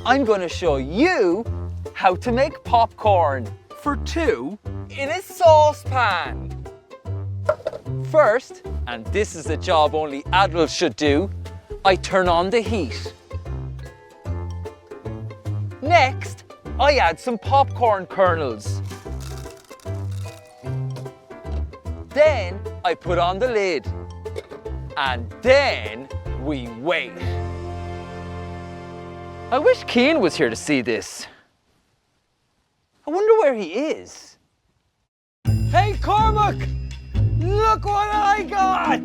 I'm going to show you how to make popcorn for two in a saucepan. First, and this is a job only adults should do, I turn on the heat. Next, I add some popcorn kernels. Then I put on the lid. And then we wait. I wish Cian was here to see this. I wonder where he is. Hey Cormac! Look what I got!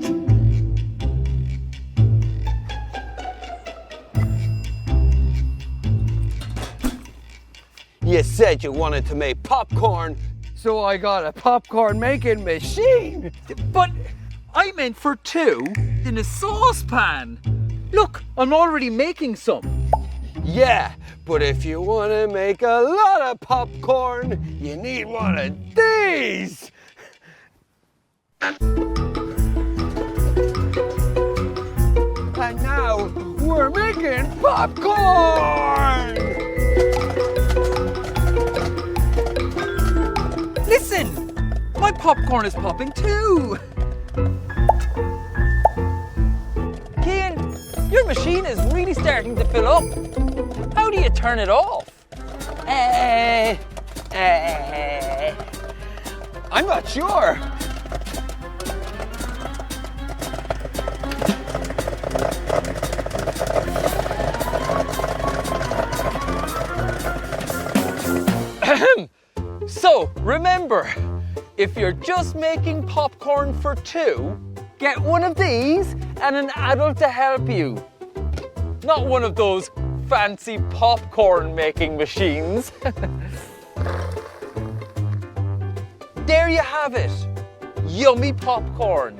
You said you wanted to make popcorn, so I got a popcorn making machine. But I meant for two in a saucepan. Look, I'm already making some. Yeah, but if you want to make a lot of popcorn, you need one of these. And now we're making popcorn! Listen, my popcorn is popping too. Cian, your machine is really starting to fill up. How do you turn it off? I'm not sure. So, remember, if you're just making popcorn for two, get one of these and an adult to help you. Not one of those fancy popcorn making machines. There you have it. Yummy popcorn.